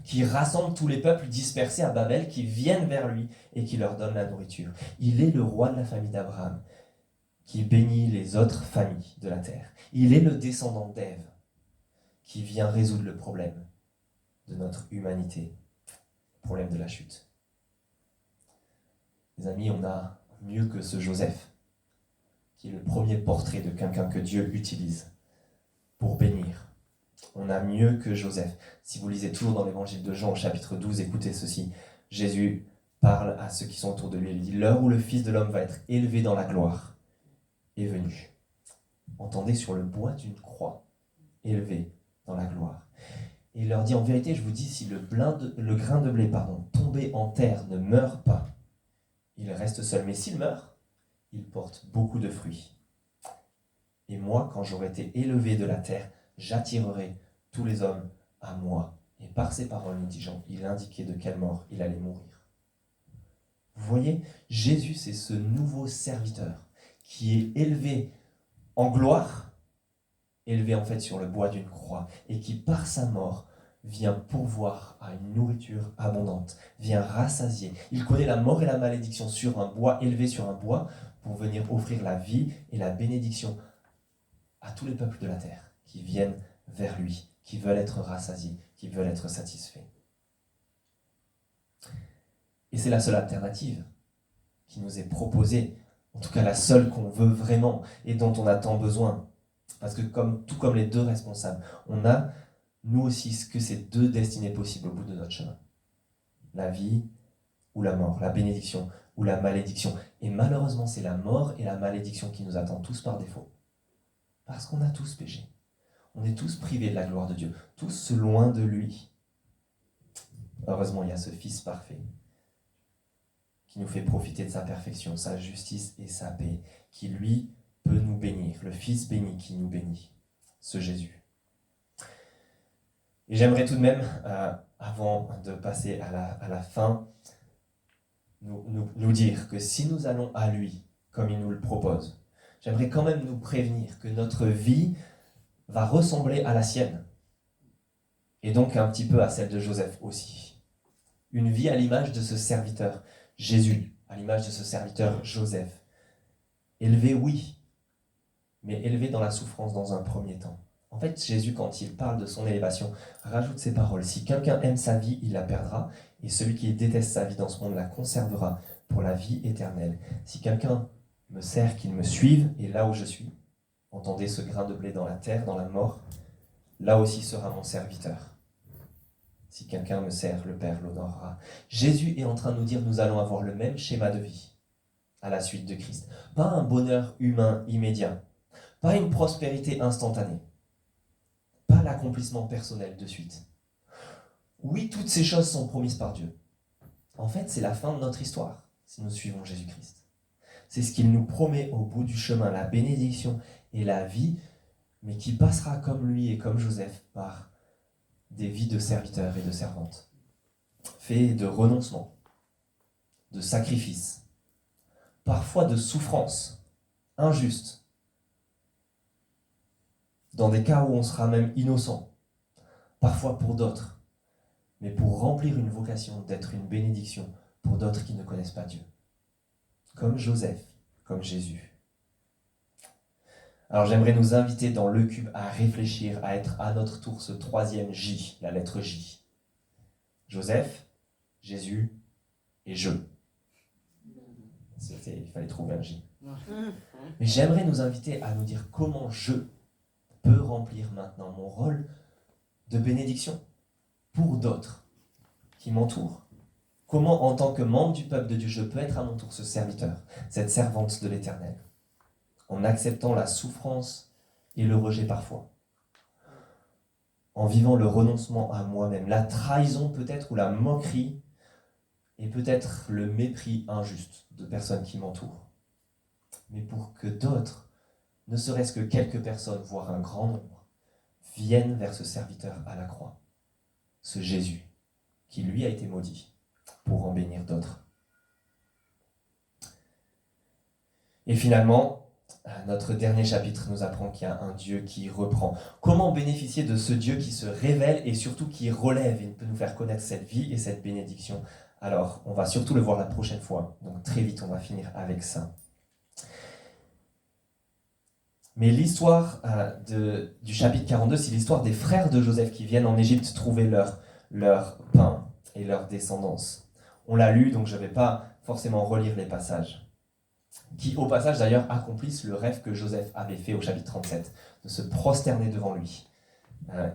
qui rassemble tous les peuples dispersés à Babel, qui viennent vers lui et qui leur donne la nourriture. Il est le roi de la famille d'Abraham, qui bénit les autres familles de la terre. Il est le descendant d'Ève, qui vient résoudre le problème de notre humanité, le problème de la chute. Les amis, on a mieux que ce Joseph, qui est le premier portrait de quelqu'un que Dieu utilise pour bénir. On a mieux que Joseph. Si vous lisez toujours dans l'évangile de Jean au chapitre 12, écoutez ceci. Jésus parle à ceux qui sont autour de lui. Il dit « L'heure où le Fils de l'homme va être élevé dans la gloire est venue. » Entendez, sur le bois d'une croix, élevé dans la gloire. Et il leur dit « En vérité, je vous dis, si le grain de blé tombé en terre ne meurt pas, il reste seul. Mais s'il meurt, il porte beaucoup de fruits. Et moi, quand j'aurai été élevé de la terre, j'attirerai tous les hommes à moi. » Et par ces paroles, nous dit Jean, il indiquait de quelle mort il allait mourir. Vous voyez, Jésus, c'est ce nouveau serviteur qui est élevé en gloire, élevé en fait sur le bois d'une croix, et qui par sa mort vient pourvoir à une nourriture abondante, vient rassasier. Il connaît la mort et la malédiction sur un bois, élevé sur un bois, pour venir offrir la vie et la bénédiction à tous les peuples de la terre qui viennent vers lui, qui veulent être rassasiés, qui veulent être satisfaits. Et c'est la seule alternative qui nous est proposée, en tout cas la seule qu'on veut vraiment et dont on a tant besoin. Parce que tout comme les deux responsables, on a nous aussi ce que ces deux destinées possibles au bout de notre chemin. La vie ou la mort, la bénédiction ou la malédiction. Et malheureusement, c'est la mort et la malédiction qui nous attendent tous par défaut. Parce qu'on a tous péché. On est tous privés de la gloire de Dieu, tous loin de lui. Heureusement, il y a ce Fils parfait qui nous fait profiter de sa perfection, sa justice et sa paix, qui lui peut nous bénir, le Fils béni qui nous bénit, ce Jésus. Et j'aimerais tout de même, avant de passer à la fin, nous dire que si nous allons à lui, comme il nous le propose, j'aimerais quand même nous prévenir que notre vie va ressembler à la sienne, et donc un petit peu à celle de Joseph aussi. Une vie à l'image de ce serviteur Jésus, à l'image de ce serviteur Joseph. Élevé, oui, mais élevé dans la souffrance dans un premier temps. En fait, Jésus, quand il parle de son élévation, rajoute ces paroles. Si quelqu'un aime sa vie, il la perdra, et celui qui déteste sa vie dans ce monde la conservera pour la vie éternelle. Si quelqu'un me sert, qu'il me suive, et là où je suis, entendez ce grain de blé dans la terre, dans la mort, là aussi sera mon serviteur. Si quelqu'un me sert, le Père l'honorera. Jésus est en train de nous dire, nous allons avoir le même schéma de vie à la suite de Christ. Pas un bonheur humain immédiat, pas une prospérité instantanée, pas l'accomplissement personnel de suite. Oui, toutes ces choses sont promises par Dieu. En fait, c'est la fin de notre histoire, si nous suivons Jésus-Christ. C'est ce qu'il nous promet au bout du chemin, la bénédiction et la vie, mais qui passera comme lui et comme Joseph par des vies de serviteurs et de servantes, faits de renoncement, de sacrifice, parfois de souffrance injuste, dans des cas où on sera même innocent, parfois pour d'autres, mais pour remplir une vocation d'être une bénédiction pour d'autres qui ne connaissent pas Dieu, comme Joseph, comme Jésus. Alors j'aimerais nous inviter dans le cube à réfléchir, à être à notre tour ce troisième J, la lettre J. Joseph, Jésus et je. Il fallait trouver un J. Mais j'aimerais nous inviter à nous dire comment je peux remplir maintenant mon rôle de bénédiction pour d'autres qui m'entourent. Comment, en tant que membre du peuple de Dieu, je peux être à mon tour ce serviteur, cette servante de l'Éternel, en acceptant la souffrance et le rejet parfois, en vivant le renoncement à moi-même, la trahison peut-être ou la moquerie et peut-être le mépris injuste de personnes qui m'entourent, mais pour que d'autres ne serait-ce que quelques personnes, voire un grand nombre, viennent vers ce serviteur à la croix, ce Jésus, qui lui a été maudit pour en bénir d'autres. Et finalement, notre dernier chapitre nous apprend qu'il y a un Dieu qui reprend. Comment bénéficier de ce Dieu qui se révèle et surtout qui relève et peut nous faire connaître cette vie et cette bénédiction? Alors, on va surtout le voir la prochaine fois. Donc très vite, on va finir avec ça. Mais l'histoire du chapitre 42, c'est l'histoire des frères de Joseph qui viennent en Égypte trouver leur pain et leur descendance. On l'a lu, donc je ne vais pas forcément relire les passages. Qui, au passage d'ailleurs, accomplissent le rêve que Joseph avait fait au chapitre 37, de se prosterner devant lui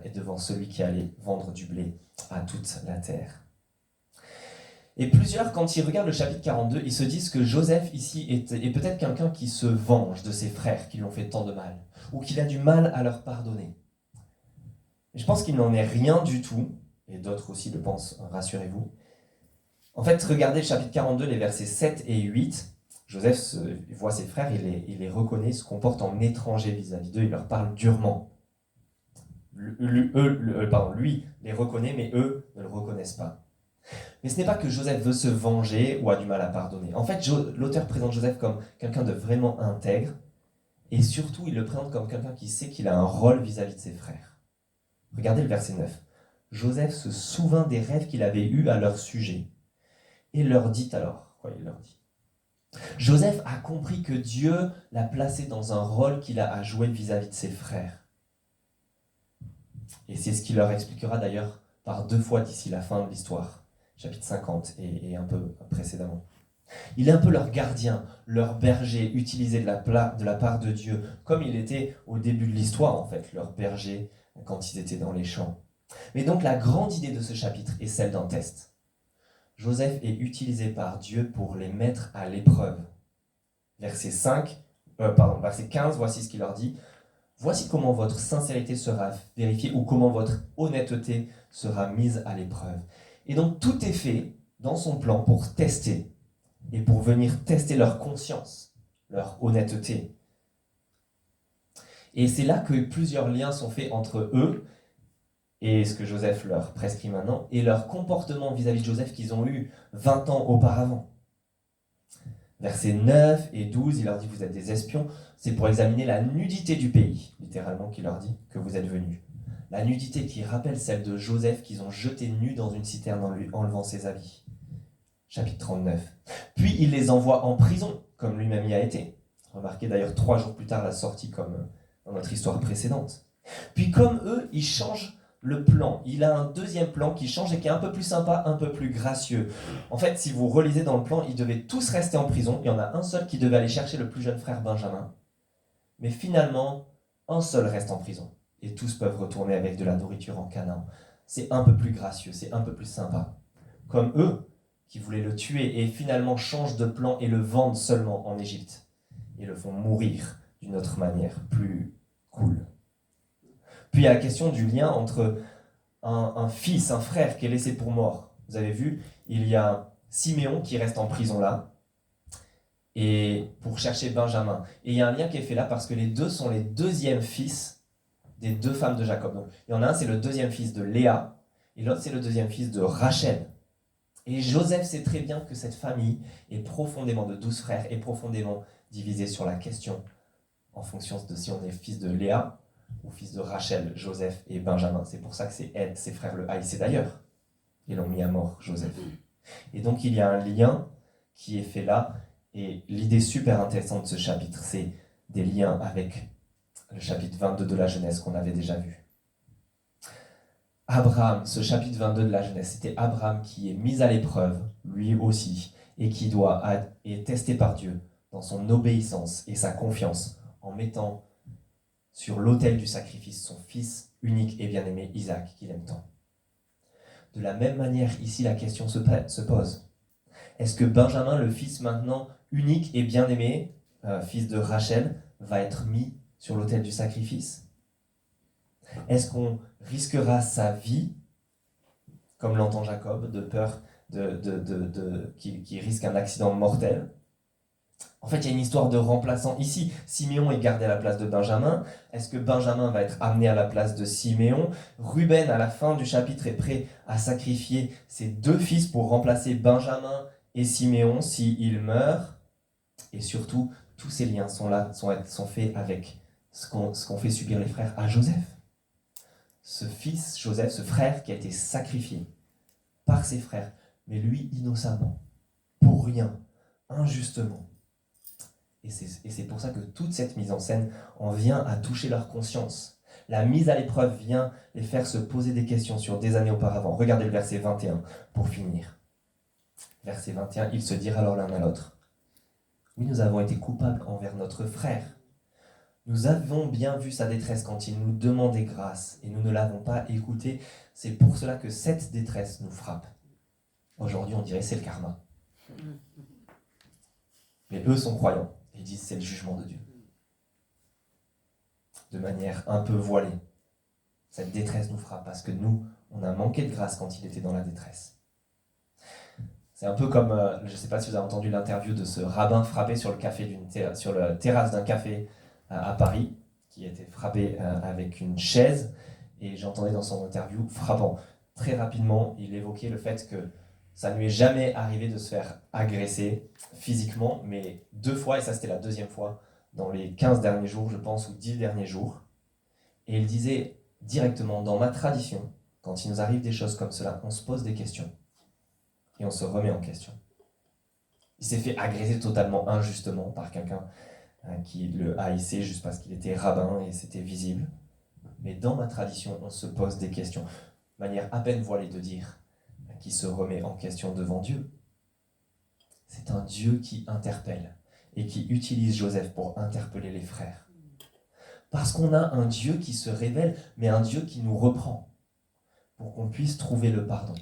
et devant celui qui allait vendre du blé à toute la terre. Et plusieurs, quand ils regardent le chapitre 42, ils se disent que Joseph ici est peut-être quelqu'un qui se venge de ses frères qui lui ont fait tant de mal, ou qu'il a du mal à leur pardonner. Et je pense qu'il n'en est rien du tout, et d'autres aussi le pensent, rassurez-vous. En fait, regardez le chapitre 42, les versets 7 et 8. Joseph voit ses frères, il les reconnaît, se comporte en étranger vis-à-vis d'eux, il leur parle durement. Lui les reconnaît, mais eux ne le reconnaissent pas. Mais ce n'est pas que Joseph veut se venger ou a du mal à pardonner. En fait, l'auteur présente Joseph comme quelqu'un de vraiment intègre, et surtout, il le présente comme quelqu'un qui sait qu'il a un rôle vis-à-vis de ses frères. Regardez le verset 9. Joseph se souvint des rêves qu'il avait eus à leur sujet, et leur dit alors, quoi il leur dit? Joseph a compris que Dieu l'a placé dans un rôle qu'il a à jouer vis-à-vis de ses frères. Et c'est ce qu'il leur expliquera d'ailleurs par 2 fois d'ici la fin de l'histoire, chapitre 50 et un peu précédemment. Il est un peu leur gardien, leur berger, utilisé de la part de Dieu, comme il était au début de l'histoire en fait, leur berger quand ils étaient dans les champs. Mais donc la grande idée de ce chapitre est celle d'un test. Joseph est utilisé par Dieu pour les mettre à l'épreuve. Verset 15, voici ce qu'il leur dit. Voici comment votre sincérité sera vérifiée ou comment votre honnêteté sera mise à l'épreuve. Et donc tout est fait dans son plan pour tester et pour venir tester leur conscience, leur honnêteté. Et c'est là que plusieurs liens sont faits entre eux et ce que Joseph leur prescrit maintenant et leur comportement vis-à-vis de Joseph qu'ils ont eu 20 ans auparavant. Versets 9 et 12, il leur dit « Vous êtes des espions ». C'est pour examiner la nudité du pays, littéralement, qu'il leur dit que vous êtes venus. La nudité qui rappelle celle de Joseph qu'ils ont jeté nu dans une citerne en lui enlevant ses habits. Chapitre 39. Puis il les envoie en prison, comme lui-même y a été. Remarquez d'ailleurs 3 jours plus tard la sortie, comme dans notre histoire précédente. Puis comme eux, il change le plan. Il a un deuxième plan qui change et qui est un peu plus sympa, un peu plus gracieux. En fait, si vous relisez dans le plan, ils devaient tous rester en prison. Il y en a un seul qui devait aller chercher le plus jeune frère Benjamin. Mais finalement, un seul reste en prison. Et tous peuvent retourner avec de la nourriture en Canaan. C'est un peu plus gracieux, c'est un peu plus sympa. Comme eux, qui voulaient le tuer et finalement changent de plan et le vendent seulement en Égypte. Et le font mourir d'une autre manière, plus cool. Puis il y a la question du lien entre un fils, un frère qui est laissé pour mort. Vous avez vu, il y a Siméon qui reste en prison là, et pour chercher Benjamin. Et il y a un lien qui est fait là parce que les deux sont les deuxièmes fils des 2 femmes de Jacob. Donc, il y en a un, c'est le deuxième fils de Léa, et l'autre, c'est le deuxième fils de Rachel. Et Joseph sait très bien que cette famille est profondément, de 12 frères, est profondément divisée sur la question en fonction de si on est fils de Léa ou fils de Rachel, Joseph et Benjamin. C'est pour ça que ses frères le haïssaient d'ailleurs. Ils l'ont mis à mort, Joseph. Et donc il y a un lien qui est fait là. Et l'idée super intéressante de ce chapitre, c'est des liens avec le chapitre 22 de la Genèse qu'on avait déjà vu. Abraham, ce chapitre 22 de la Genèse, c'était Abraham qui est mis à l'épreuve, lui aussi, et qui est testé par Dieu dans son obéissance et sa confiance en mettant sur l'autel du sacrifice son fils unique et bien-aimé Isaac, qu'il aime tant. De la même manière, ici, la question se pose. Est-ce que Benjamin, le fils maintenant unique et bien-aimé, fils de Rachel, va être mis sur l'autel du sacrifice? Est-ce qu'on risquera sa vie, comme l'entend Jacob, de peur qu'il risque un accident mortel? En fait, il y a une histoire de remplaçant ici. Siméon est gardé à la place de Benjamin. Est-ce que Benjamin va être amené à la place de Siméon? Ruben, à la fin du chapitre, est prêt à sacrifier ses 2 fils pour remplacer Benjamin et Siméon s'il meurt. Et surtout, tous ces liens sont faits avec ce qu'ont fait subir les frères à Joseph. Ce fils, Joseph, ce frère qui a été sacrifié par ses frères, mais lui innocemment, pour rien, injustement. Et c'est pour ça que toute cette mise en scène en vient à toucher leur conscience. La mise à l'épreuve vient les faire se poser des questions sur des années auparavant. Regardez le verset 21 pour finir. Verset 21, ils se dirent alors l'un à l'autre: oui, nous avons été coupables envers notre frère. Nous avons bien vu sa détresse quand il nous demandait grâce et nous ne l'avons pas écouté. C'est pour cela que cette détresse nous frappe. Aujourd'hui, on dirait c'est le karma. Mais eux sont croyants. Ils disent c'est le jugement de Dieu. De manière un peu voilée. Cette détresse nous frappe parce que nous, on a manqué de grâce quand il était dans la détresse. C'est un peu comme, je ne sais pas si vous avez entendu l'interview de ce rabbin frappé sur la terrasse d'un café à Paris, qui était frappé avec une chaise. Et j'entendais dans son interview frappant. Très rapidement, il évoquait le fait que ça ne lui est jamais arrivé de se faire agresser physiquement, mais 2 fois, et ça c'était la 2e fois, dans les 15 derniers jours, je pense, ou 10 derniers jours. Et il disait directement, dans ma tradition, quand il nous arrive des choses comme cela, on se pose des questions. Et on se remet en question. Il s'est fait agresser totalement injustement par quelqu'un qui le haïssait juste parce qu'il était rabbin et c'était visible. Mais dans ma tradition, on se pose des questions. Manière à peine voilée de dire qui se remet en question devant Dieu. C'est un Dieu qui interpelle et qui utilise Joseph pour interpeller les frères. Parce qu'on a un Dieu qui se révèle, mais un Dieu qui nous reprend pour qu'on puisse trouver le pardon.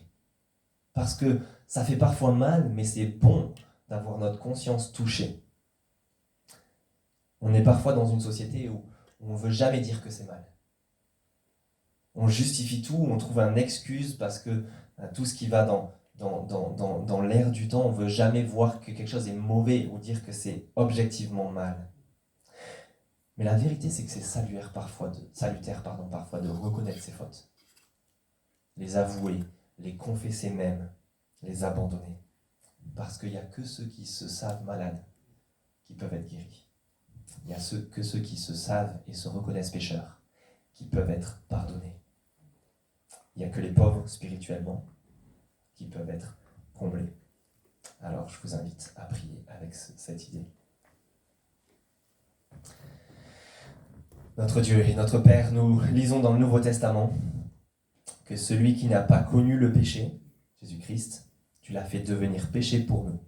Parce que ça fait parfois mal, mais c'est bon d'avoir notre conscience touchée. On est parfois dans une société où on ne veut jamais dire que c'est mal. On justifie tout, on trouve une excuse parce que tout ce qui va dans l'air du temps, on ne veut jamais voir que quelque chose est mauvais ou dire que c'est objectivement mal. Mais la vérité, c'est que c'est salutaire parfois de reconnaître ses fautes. Les avouer, les confesser même, les abandonner. Parce qu'il n'y a que ceux qui se savent malades qui peuvent être guéris. Il n'y a que ceux qui se savent et se reconnaissent pécheurs qui peuvent être pardonnés. Il n'y a que les pauvres spirituellement qui peuvent être comblés. Alors je vous invite à prier avec cette idée. Notre Dieu et notre Père, nous lisons dans le Nouveau Testament que celui qui n'a pas connu le péché, Jésus-Christ, tu l'as fait devenir péché pour nous,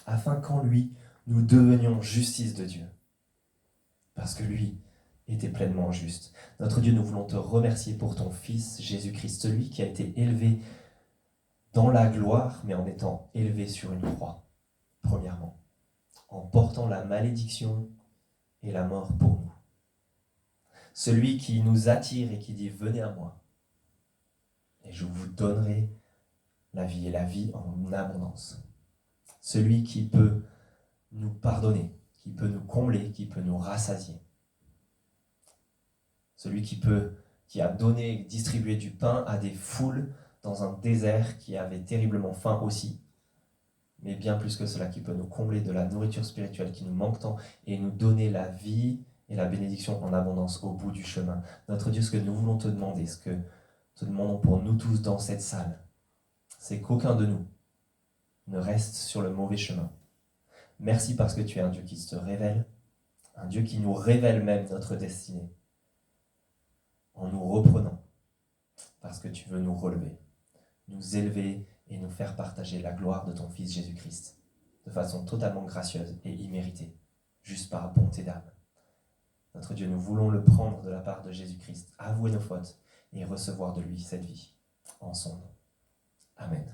afin qu'en lui, nous devenions justice de Dieu. Parce que lui était pleinement juste. Notre Dieu, nous voulons te remercier pour ton Fils, Jésus-Christ, celui qui a été élevé dans la gloire, mais en étant élevé sur une croix, premièrement, en portant la malédiction et la mort pour nous. Celui qui nous attire et qui dit « Venez à moi, et je vous donnerai la vie et la vie en abondance. » Celui qui peut nous pardonner, qui peut nous combler, qui peut nous rassasier. Celui qui a donné et distribué du pain à des foules dans un désert qui avait terriblement faim aussi. Mais bien plus que cela, qui peut nous combler de la nourriture spirituelle qui nous manque tant et nous donner la vie et la bénédiction en abondance au bout du chemin. Notre Dieu, ce que nous voulons te demander, ce que te demandons pour nous tous dans cette salle, c'est qu'aucun de nous ne reste sur le mauvais chemin. Merci parce que tu es un Dieu qui se révèle, un Dieu qui nous révèle même notre destinée, en nous reprenant, parce que tu veux nous relever, nous élever et nous faire partager la gloire de ton Fils Jésus-Christ, de façon totalement gracieuse et imméritée, juste par bonté d'âme. Notre Dieu, nous voulons le prendre de la part de Jésus-Christ, avouer nos fautes et recevoir de lui cette vie, en son nom. Amen.